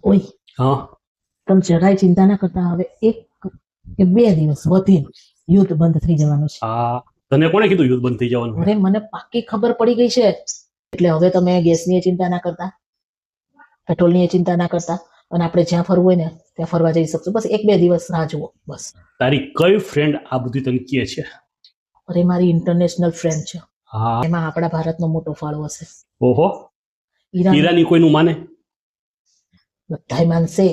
ઓય, હા તમે જરાય ચિંતા ના કરતા. હવે 1 કે 2 દિવસ વધીને યુદ્ધ બંધ થઈ જવાનું છે. હા, તને કોણે કીધું યુદ્ધ બંધ થઈ જવાનું? અરે મને પાક્કી ખબર પડી ગઈ છે. એટલે હવે તમે ગેસની ચિંતા ના કરતા, પેટ્રોલની ચિંતા ના કરતા, અને આપણે જ્યાં ફરવું હોય ને ત્યાં ફરવા જઈ શકશું. બસ 1-2 દિવસ રાહ જુઓ બસ. તારી કઈ ફ્રેન્ડ આ બધું તને કહે છે? અરે મારી ઇન્ટરનેશનલ ફ્રેન્ડ છે. હા. એમાં આપણા ભારતનો મોટો ફાળો હશે. ઓહો, ઈરાન ઈરાની કોઈનું માને? બધાય માનશે.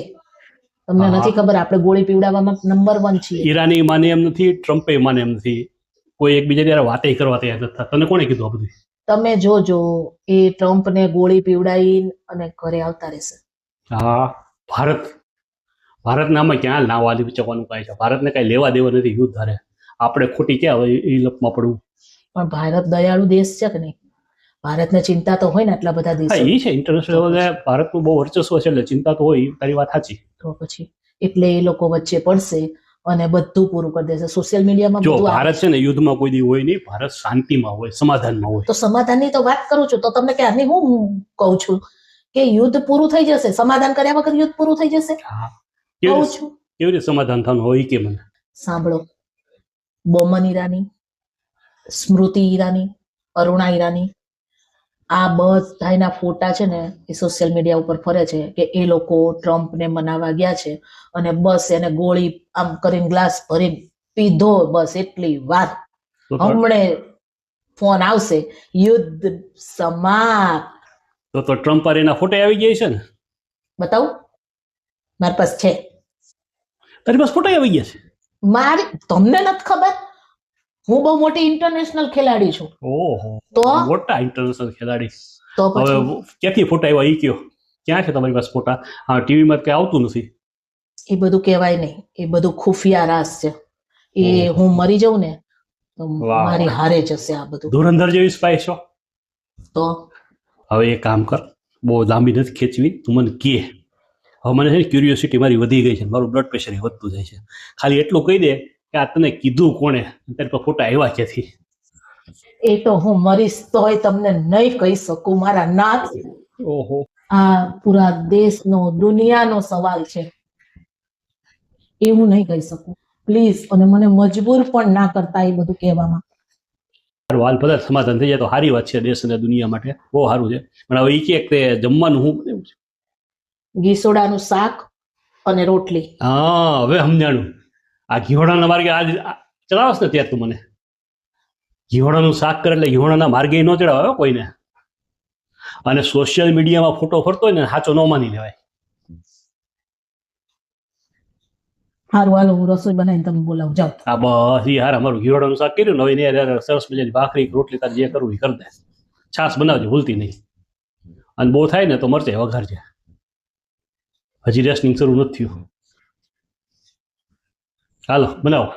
તમને હા. નથી ખબર આપણે ગોળી પીવડાવવામાં નંબર 1 છીએ. ઈરાની માને એમ નથી, ટ્રમ્પે માને એમ નથી, કોઈ એકબીજા યાર વાતે કરવા તૈયાર નથી થતા. તને કોણે કીધું આ બધું? તમે જોજો, એ ટ્રમ્પને ગોળી પીવડાવી અને ઘરે આવતા રહેશે. હા, ભારતને આમાં ક્યાં ના વાલી ચકવાનું કાંઈ છે? ભારતને કાંઈ લેવા દેવા નથી યુદ્ધ હારે. આપણે ખોટી ક્યાં હોય એ લપમાં પડવું? પણ ભારત દયાળુ દેશ છે કે નહીં? ભારતને ચિંતા તો હોય ને આટલા બધા હા, દેશો. એ છે ઇન્ટરનેશનલ લેવલે ભારતનું બહુ વર્ચસ્વ છે એટલે ચિંતા તો હોય, તારી વાત સાચી. તો પછી એટલે એ લોકો વચ્ચે પડશે અને બધું પૂરું કરી દેશે. સોશિયલ મીડિયામાં જો બધું આવે ભારત છે ને યુદ્ધમાં કોઈ દી હોય નહીં, ભારત શાંતિમાં હોય, સમાધાનમાં હોય. તો સમાધાનની તો વાત કરું છું. તો તમને ક્યારની હું કહું છું કે યુદ્ધ પૂરું થઈ જશે. સમાધાન કર્યા વગર યુદ્ધ પૂરું થઈ જશે? હા, કહું છું. કેવી રીતે સમાધાન થવાનું હોય કે મને સાંભળો, બોમન ઈરાની, સ્મૃતિ ઈરાની, અરુણા ઈરાની, આ બધાના ફોટા છે ને એ સોશિયલ મીડિયા ઉપર ફરે છે કે એ લોકો ટ્રમ્પને મનાવવા ગયા છે અને બસ એને ગોળી આમ કરીને ગ્લાસ ભરીને પીધો. બસ એટલી વાત. હમણે ફોન આવશે, યુદ્ધ સમાપ્ત. તો ટ્રમ્પ પર એના ફોટા આવી ગયા છે ને? બતાવું? મારી પાસે છે. તારી પાસે ફોટા આવી ગયા છે? મારી તમને નથી ખબર? હું બહુ મોટી ઇન્ટરનેશનલ ખેલાડી છું. ઓહો, તો મોટા ઇન્ટરનેશનલ ખેલાડી. તો હવે પછી ક્યાંથી ફોટા આવ્યા એ કયો? ક્યાં છે તમારી પાસે ફોટા? હા, ટીવીમાં કઈ આવતું નથી. એ બધું કહેવાય નહીં. એ બધું ખુફિયા રાસ છે. એ ઓહો. હું મરી જાઉં ને તો વાહ. મારી હારે જશે આ બધું. ધુરંધર જેવી સ્પાય છો. તો હવે એક કામ કર, બહુ લાંબી નથી ખેંચવી, તું મને કહે. હવે મને છે ને ક્યુરિયોસિટી મારી વધી ગઈ છે, મારું બ્લડ પ્રેશર વધતું જાય છે. ખાલી એટલું કહી દે કે આ તને કીધું કોણે, તારી પાસે ફોટા આવ્યા ક્યાંથી? એ તો હું મરીશ તોય તમને નહીં કહી શકું મારા નાથ. ઓહો, આ પૂરા દેશનો, દુનિયાનો સવાલ છે. એવું નહીં કહી શકું પ્લીઝ. અને મને મજબૂર પણ ના કરતા એ બધું કહેવામાં. હાલ ભલે સમાધાન થઈ જાય તો સારી વાત છે દેશ અને દુનિયા માટે, બહુ સારું છે. પણ હવે એ કે જમવાનું હું બનાવ્યું છે? ગીસોડાનું શાક અને રોટલી. હા, હવે સમજાણું. આ ઘીહોડાના માર્ગે આજ ચડાવશ ને ત્યાં તું મને ઘીહોડાનું શાક કરે એટલે ઘીહોડાના માર્ગે ન ચડાવે કોઈને. અને સોશિયલ મીડિયામાં ફોટો ફરતો હોય ને સાચો ન માની લેવાય. સારું હાલો, હું રસોઈ બનાવીને તમે બોલાવું. જાઓ. આ બસ યાર અમારું ઘીહોડાનું શાક કર્યું ને, હવે એને સરસ મજાની ભાખરી રોટલી તારે જે કરવું એ કરી દે. છાશ બનાવજે ભૂલતી નહીં. અને બહુ થાય ને તો મરચે વઘારજે. હજી રેસ્ટિંગ શરૂ નથી થયું. હાલો બનાવો.